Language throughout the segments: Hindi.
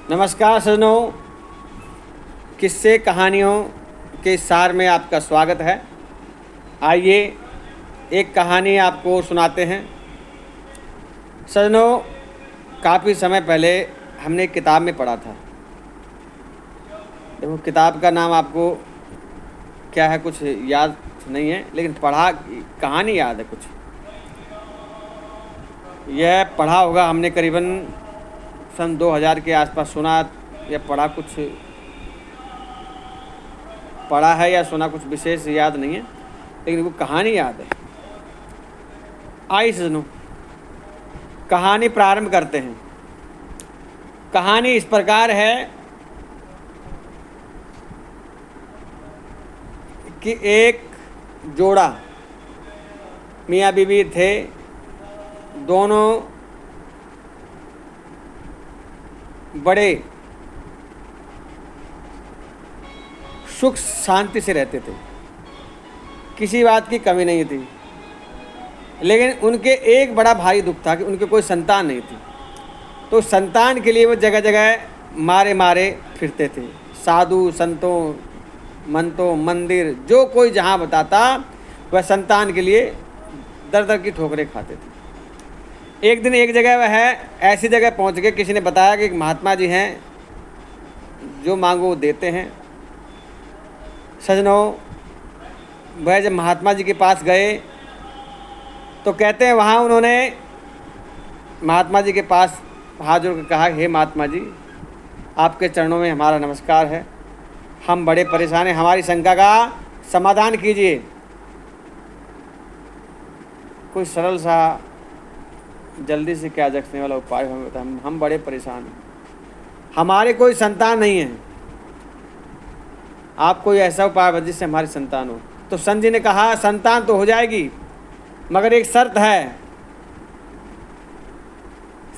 नमस्कार सज्जनों, किस्से कहानियों के सार में आपका स्वागत है। आइए एक कहानी आपको सुनाते हैं। सज्जनों, काफ़ी समय पहले हमने एक किताब में पढ़ा था। देखो, किताब का नाम आपको क्या है कुछ याद नहीं है, लेकिन पढ़ा कहानी याद है कुछ। यह पढ़ा होगा हमने करीबन सन 2000 के आसपास, सुना या पढ़ा, कुछ पढ़ा है या सुना कुछ विशेष याद नहीं है, लेकिन वो कहानी याद है। आइए सुनो, कहानी प्रारंभ करते हैं। कहानी इस प्रकार है कि एक जोड़ा मियाँ बीवी थे। दोनों बड़े सुख शांति से रहते थे, किसी बात की कमी नहीं थी। लेकिन उनके एक बड़ा भारी दुख था कि उनके कोई संतान नहीं थी। तो संतान के लिए वो जगह जगह मारे मारे फिरते थे। साधु संतों, मंतों, मंदिर, जो कोई जहाँ बताता वह संतान के लिए दर दर की ठोकरें खाते थे। एक दिन एक जगह वह ऐसी जगह पहुंच गए, किसी ने बताया कि एक महात्मा जी हैं, जो मांगो वो देते हैं। सज्जनों, वह जब महात्मा जी के पास गए तो कहते हैं वहाँ उन्होंने महात्मा जी के पास हाथ जोड़ कर कहा, हे महात्मा जी, आपके चरणों में हमारा नमस्कार है। हम बड़े परेशान हैं, हमारी शंका का समाधान कीजिए। कोई सरल सा जल्दी से क्या जगने वाला उपाय हमें बताएं, हम बड़े परेशान हैं, हमारे कोई संतान नहीं है। आप कोई ऐसा उपाय बताइए जिससे हमारी संतान हो। तो संत जी ने कहा, संतान तो हो जाएगी, मगर एक शर्त है।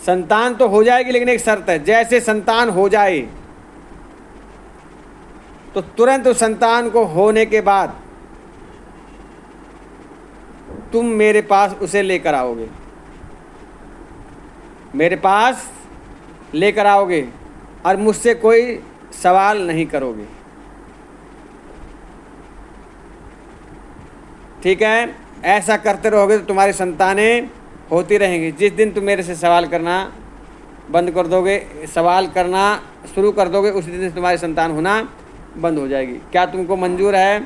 संतान तो हो जाएगी, लेकिन एक शर्त है। जैसे संतान हो जाए तो तुरंत उस संतान को होने के बाद तुम मेरे पास उसे लेकर आओगे, मेरे पास लेकर आओगे और मुझसे कोई सवाल नहीं करोगे, ठीक है? ऐसा करते रहोगे तो तुम्हारी संतानें होती रहेंगी। जिस दिन तुम मेरे से सवाल करना बंद कर दोगे, सवाल करना शुरू कर दोगे, उस दिन से तुम्हारी संतान होना बंद हो जाएगी। क्या तुमको मंजूर है?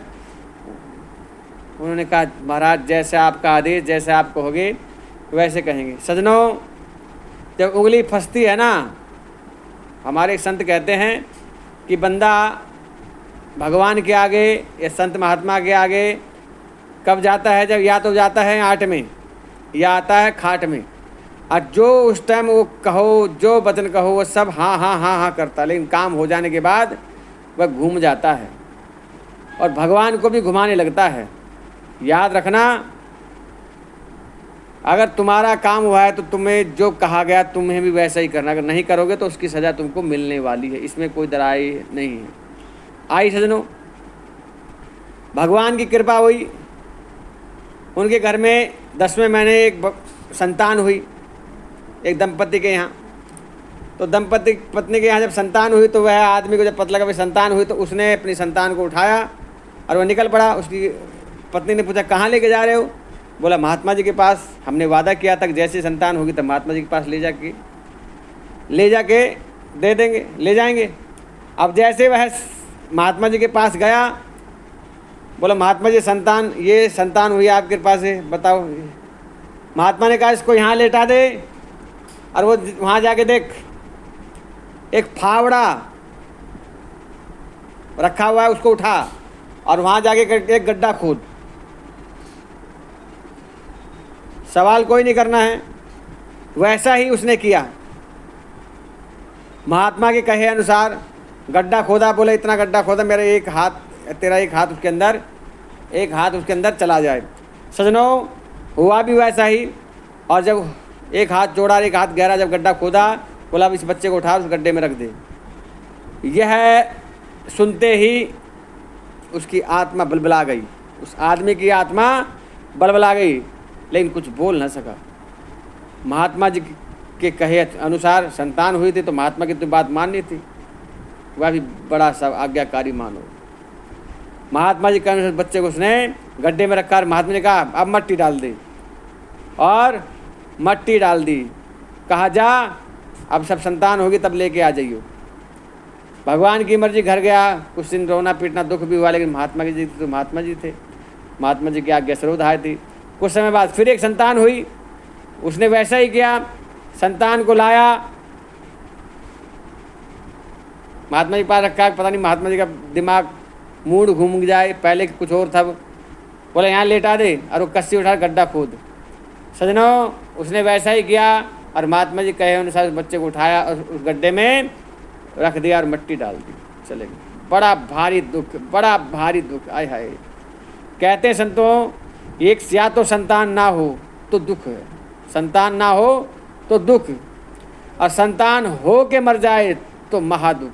उन्होंने कहा, महाराज जैसे आपका आदेश, जैसे आप कहोगे वैसे कहेंगे। सज्जनों, जब उंगली फंसती है ना, हमारे संत कहते हैं कि बंदा भगवान के आगे या संत महात्मा के आगे कब जाता है? जब या तो जाता है आट में या आता है खाट में, और जो उस टाइम वो कहो, जो वचन कहो, वो सब हाँ हाँ हाँ हाँ करता, लेकिन काम हो जाने के बाद वह घूम जाता है और भगवान को भी घुमाने लगता है। याद रखना, अगर तुम्हारा काम हुआ है तो तुम्हें जो कहा गया तुम्हें भी वैसा ही करना। अगर नहीं करोगे तो उसकी सज़ा तुमको मिलने वाली है, इसमें कोई दराई नहीं है। आई सज्जनों, भगवान की कृपा हुई, उनके घर में 10वें महीने एक संतान हुई, एक दंपति के यहाँ। तो दंपति पत्नी के यहाँ जब संतान हुई तो वह आदमी को जब पता लगा भाई संतान हुई, तो उसने अपनी संतान को उठाया और वह निकल पड़ा। उसकी पत्नी ने पूछा, कहाँ लेके जा रहे हो? बोला, महात्मा जी के पास। हमने वादा किया था कि जैसी संतान होगी तब महात्मा जी के पास ले जाके दे देंगे, ले जाएंगे। अब जैसे वह महात्मा जी के पास गया, बोला, महात्मा जी संतान, ये संतान हुई आपके पास है, बताओ। महात्मा ने कहा, इसको यहाँ लेटा दे और वो वहाँ जाके देख, एक फावड़ा रखा हुआ है, उसको उठा और वहाँ जाके एक गड्ढा खोद। सवाल कोई नहीं करना है। वैसा ही उसने किया, महात्मा के कहे अनुसार गड्ढा खोदा। बोले, इतना गड्ढा खोदा, मेरा एक हाथ, तेरा एक हाथ उसके अंदर चला जाए। सज्जनों, हुआ भी वैसा ही। और जब एक हाथ जोड़ा, एक हाथ गहरा जब गड्ढा खोदा, बोला, अब इस बच्चे को उठा उस गड्ढे में रख दे। यह सुनते ही उसकी आत्मा बलबला गई, उस आदमी की आत्मा बलबला गई, लेकिन कुछ बोल न सका। महात्मा जी के कहे अनुसार संतान हुई थी, तो महात्मा की तो बात माननी थी, वह भी बड़ा सब आज्ञाकारी मानो। महात्मा जी के अनुसार बच्चे को उसने गड्ढे में रखा, महात्मा ने कहा अब मट्टी डाल दे, और मट्टी डाल दी। कहा जा अब सब संतान होगी तब लेके आ जाइयो। भगवान की मर्जी, घर गया, कुछ दिन रोना पीटना दुख भी हुआ, लेकिन महात्मा जी तो महात्मा जी थे, महात्मा जी की आज्ञा सर्वधाय थी। कुछ समय बाद फिर एक संतान हुई, उसने वैसा ही किया, संतान को लाया, महात्मा जी के पास रखा। पता नहीं महात्मा जी का दिमाग मूड घूम जाए, पहले कुछ और था, बोले यहाँ लेटा दे, और वो कस्सी उठा गड्ढा खोद। सजनों, उसने वैसा ही किया, और महात्मा जी कहे अनुसार उस बच्चे को उठाया और उस गड्ढे में रख दिया और मिट्टी डाल दी, चले गए। बड़ा भारी दुख, बड़ा भारी दुख, आय हाय। कहते हैं संतों, एक या तो संतान ना हो तो दुख है, संतान ना हो तो दुख, और संतान हो के मर जाए तो महादुख,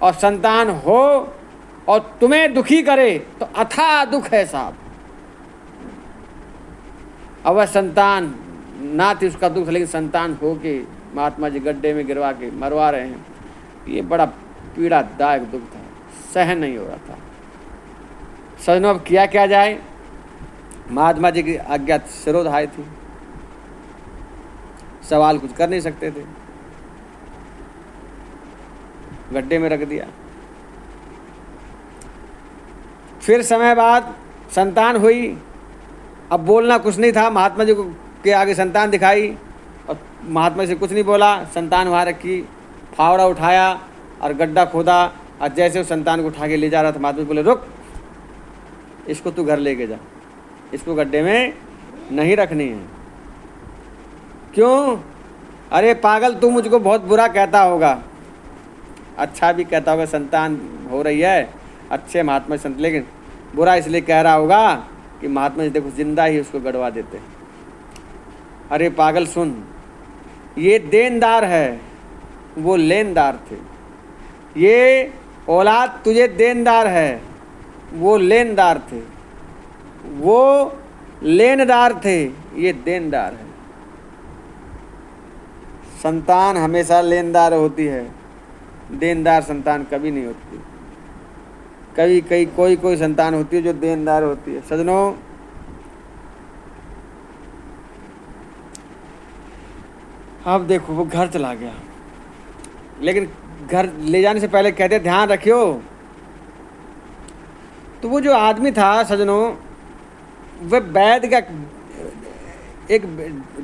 और संतान हो और तुम्हें दुखी करे तो अथाह दुख है साहब। अब वह संतान ना थी, उसका दुख, लेकिन संतान हो के महात्मा जी गड्ढे में गिरवा के मरवा रहे हैं, ये बड़ा पीड़ादायक दुख था, सहन नहीं हो रहा था। सजनों, अब किया क्या जाए, महात्मा जी की आज्ञा शिरोधार्य थी, सवाल कुछ कर नहीं सकते थे, गड्ढे में रख दिया। फिर समय बाद संतान हुई, अब बोलना कुछ नहीं था, महात्मा जी को के आगे संतान दिखाई, और महात्मा जी से कुछ नहीं बोला, संतान वहाँ रखी, फावड़ा उठाया और गड्ढा खोदा, और जैसे उस संतान को उठा के ले जा रहा था, महात्मा जी बोले रुक, इसको तू घर लेके जा, इसको गड्ढे में नहीं रखनी है। क्यों? अरे पागल, तू मुझको बहुत बुरा कहता होगा, अच्छा भी कहता होगा, संतान हो रही है, अच्छे महात्मा संत, लेकिन बुरा इसलिए कह रहा होगा कि महात्मा जी देखो जिंदा ही उसको गड़वा देते। अरे पागल सुन, ये देनदार है, वो लेनदार थे, ये औलाद तुझे देनदार है, वो लेनदार थे, वो लेनदार थे, ये देनदार है। संतान हमेशा लेनदार होती है, देनदार संतान कभी नहीं होती। कभी कोई संतान होती है जो देनदार होती है। सजनों, अब देखो वो घर चला गया, लेकिन घर ले जाने से पहले कहते ध्यान रखियो। तो वो जो आदमी था सजनों, वह वैद्य का एक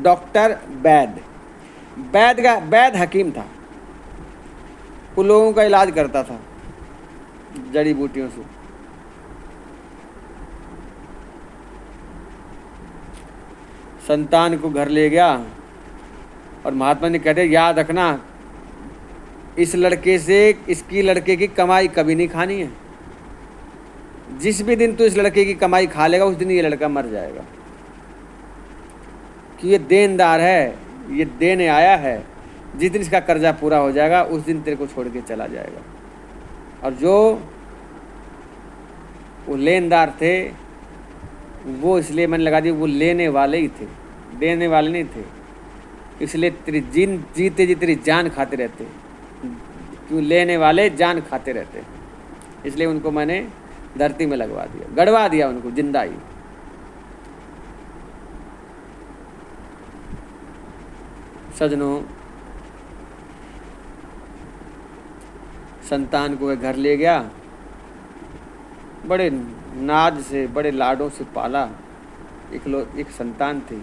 डॉक्टर, वैद्य हकीम था, वो लोगों का इलाज करता था जड़ी बूटियों से। संतान को घर ले गया, और महात्मा ने कहते याद रखना, इस लड़के से इसकी लड़के की कमाई कभी नहीं खानी है, जिस भी दिन तू इस लड़के की कमाई खा लेगा उस दिन ये लड़का मर जाएगा, कि ये देनदार है, ये देने आया है, जिस दिन इसका कर्जा पूरा हो जाएगा उस दिन तेरे को छोड़ के चला जाएगा। और जो वो लेनदार थे वो इसलिए मैंने लगा दी, वो लेने वाले ही थे, देने वाले नहीं थे, इसलिए तेरी जीते जी तेरी जान खाते रहते, क्यों लेने वाले जान खाते रहते, इसलिए उनको मैंने धरती में लगवा दिया, गड़वा दिया उनको जिंदा ही। सजनों, संतान को घर ले गया, बड़े नाज से बड़े लाडों से पाला, एक संतान थी,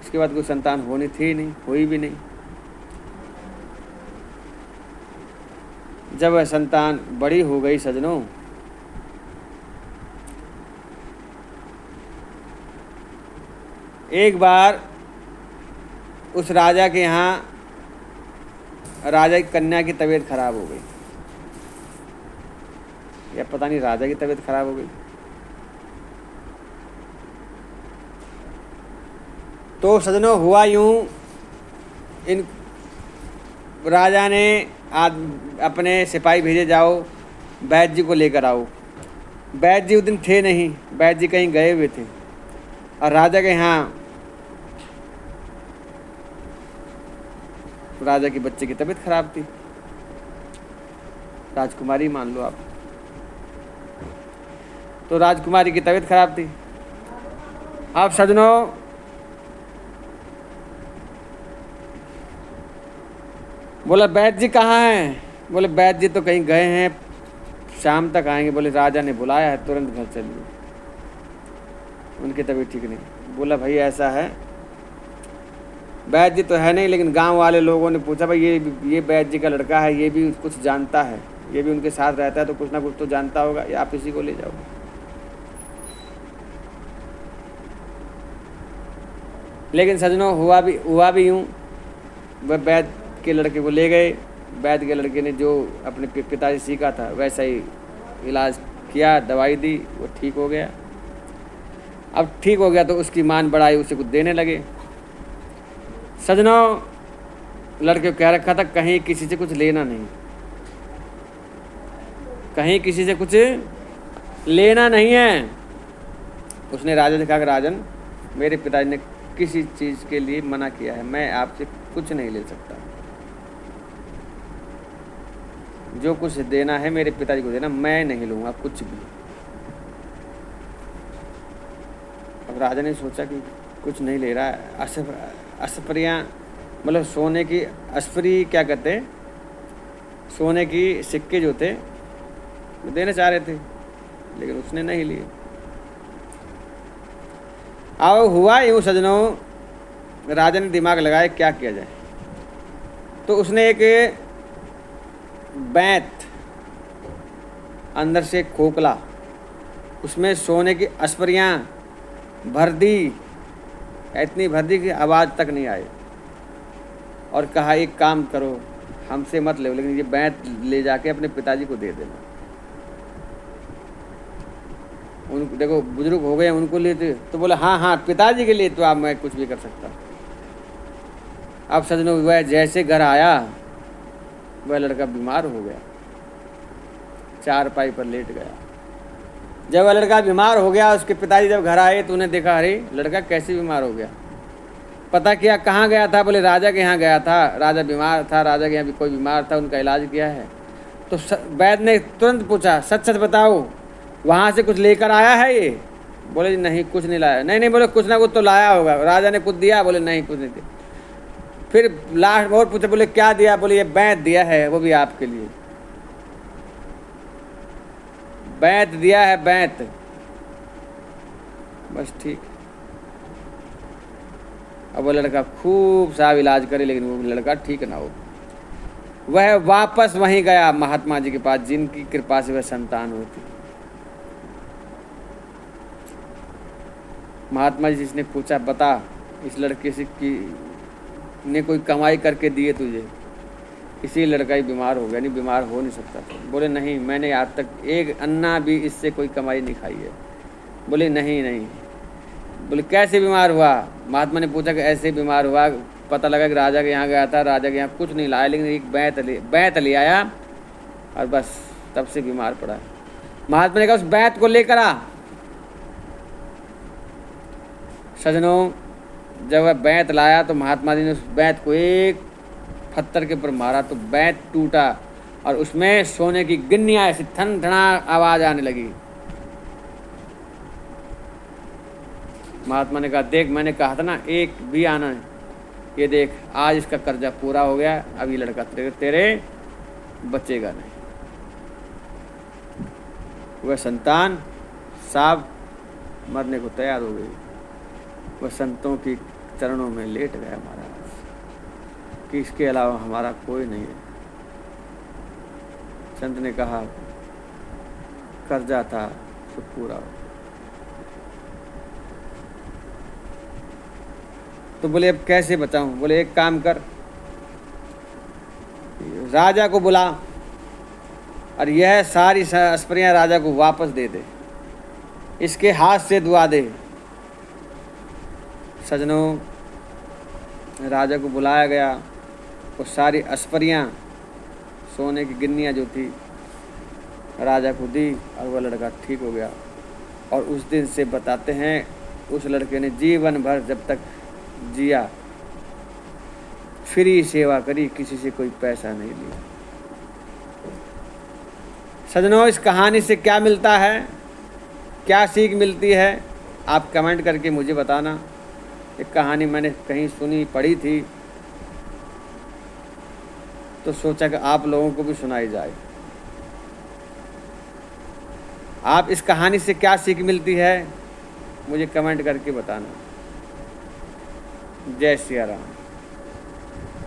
इसके बाद कोई संतान होनी थी नहीं, हुई भी नहीं। जब वह संतान बड़ी हो गई सजनों, एक बार उस राजा के यहाँ राजा की कन्या की तबीयत खराब हो गई, या पता नहीं राजा की तबीयत खराब हो गई। तो सजनों हुआ यूं, इन राजा ने अपने सिपाही भेजे, जाओ वैद्य जी को लेकर आओ। वैद्य जी उस दिन थे नहीं, वैद्य जी कहीं गए हुए थे, और राजा के यहाँ राजा की बच्चे की तबीयत खराब थी, राजकुमारी मान लो आप। तो राजकुमारी की तबीयत खराब थी। अब सजनों, बोला वैद्य जी कहाँ हैं? बोले वैद्य जी तो कहीं गए हैं, शाम तक आएंगे। बोले राजा ने बुलाया है, तुरंत घर चलिए, उनकी तबीयत ठीक नहीं। बोला भाई ऐसा है, वैद्य जी तो है नहीं, लेकिन गांव वाले लोगों ने पूछा भाई ये वैद्य जी का लड़का है, ये भी कुछ जानता है, ये भी उनके साथ रहता है, तो कुछ ना कुछ तो जानता होगा, या आप इसी को ले जाओ। लेकिन सजनों हुआ भी यूँ, वह वैद्य के लड़के को ले गए। वैद्य के लड़के ने जो अपने पिताजी सीखा था वैसा ही इलाज किया, दवाई दी, वो ठीक हो गया। अब ठीक हो गया तो उसकी मान बढ़ाई, उसे कुछ देने लगे। सजनों, लड़के को कह रखा था कहीं किसी से कुछ लेना नहीं, कहीं किसी से कुछ लेना नहीं है। उसने राजा से कहा कि राजन, मेरे पिताजी ने किसी चीज़ के लिए मना किया है, मैं आपसे कुछ नहीं ले सकता, जो कुछ देना है मेरे पिताजी को देना, मैं नहीं लूँगा कुछ भी। अब राजा ने सोचा कि कुछ नहीं ले रहा है, अस्परियाँ मतलब सोने की अस्परी क्या कहते हैं, सोने की सिक्के जो थे वो देना चाह रहे थे, लेकिन उसने नहीं लिए। अब हुआ यूँ सजनों, राजा ने दिमाग लगाया क्या किया जाए। तो उसने एक बैंत अंदर से खोखला, उसमें सोने की अस्परियाँ भर दी, इतनी भर दी कि आवाज़ तक नहीं आई, और कहा एक काम करो, हमसे मत ले, लेकिन ये बैंत ले जाके अपने पिताजी को दे देना। उन देखो बुजुर्ग हो गए, उनको लिए तो बोले हाँ हाँ पिताजी के लिए तो आप, मैं कुछ भी कर सकता। अब सजनों, वह जैसे घर आया, वह लड़का बीमार हो गया, चारपाई पर लेट गया। जब वह लड़का बीमार हो गया, उसके पिताजी जब घर आए तो उन्हें देखा, अरे लड़का कैसे बीमार हो गया। पता किया कहाँ गया था, बोले राजा के यहाँ गया था, राजा बीमार था, राजा के यहाँ भी कोई बीमार था, उनका इलाज किया है। तो वैद्य ने तुरंत पूछा, सच सच बताओ, वहाँ से कुछ लेकर आया है ये? बोले नहीं कुछ नहीं लाया। नहीं बोले कुछ ना कुछ तो लाया होगा, राजा ने कुछ दिया? बोले नहीं कुछ नहीं दिया। फिर लास्ट और पूछे, बोले क्या दिया? बोले ये बैंत दिया है, वो भी आपके लिए, बैंत दिया है, बैंत। बस ठीक। अब वो लड़का खूब सा इलाज करे, लेकिन वो लड़का ठीक ना हो। वह वापस वहीं गया महात्मा जी के पास, जिनकी कृपा से वह संतान होती। महात्मा जी जिसने पूछा, बता इस लड़के से कि ने कोई कमाई करके दिए तुझे? इसी लड़का ही बीमार हो गया, नहीं बीमार हो नहीं सकता था। बोले नहीं, मैंने आज तक एक अन्ना भी इससे कोई कमाई नहीं खाई है। बोले नहीं। बोले कैसे बीमार हुआ? महात्मा ने पूछा कि ऐसे बीमार हुआ, पता लगा कि राजा के यहाँ गया था, राजा के यहाँ कुछ नहीं लाया, लेकिन एक बैंत ले आया, और बस तब से बीमार पड़ा। महात्मा ने कहा उस बैंत को लेकर आ। सजनों, जब वह बैंत लाया तो महात्मा जी ने उस बैंत को एक पत्थर के ऊपर मारा, तो बैंत टूटा, और उसमें सोने की गिन्नियाँ ऐसी ठन ठना आवाज़ आने लगी। महात्मा ने कहा, देख मैंने कहा था ना एक भी आना है, ये देख आज इसका कर्जा पूरा हो गया, अब ये लड़का तेरे बचेगा नहीं। वह संतान साहब मरने को तैयार हो गई। वह संतों की चरणों में लेट गया महाराज, कि इसके अलावा हमारा कोई नहीं है। संत ने कहा कर्जा था तो पूरा हो। तो बोले अब कैसे बचाऊं? बोले एक काम कर, राजा को बुला और यह सारी अस्परियां राजा को वापस दे दे, इसके हाथ से दुआ दे। सजनों, राजा को बुलाया गया, वो सारी अस्परियां सोने की गिन्नियाँ जो थी राजा को दी, और वह लड़का ठीक हो गया। और उस दिन से बताते हैं उस लड़के ने जीवन भर जब तक जिया, फ्री सेवा करी, किसी से कोई पैसा नहीं लिया। सज्जनों, इस कहानी से क्या मिलता है, क्या सीख मिलती है, आप कमेंट करके मुझे बताना। एक कहानी मैंने कहीं सुनी पढ़ी थी, तो सोचा कि आप लोगों को भी सुनाई जाए। आप इस कहानी से क्या सीख मिलती है, मुझे कमेंट करके बताना। जय सिया राम।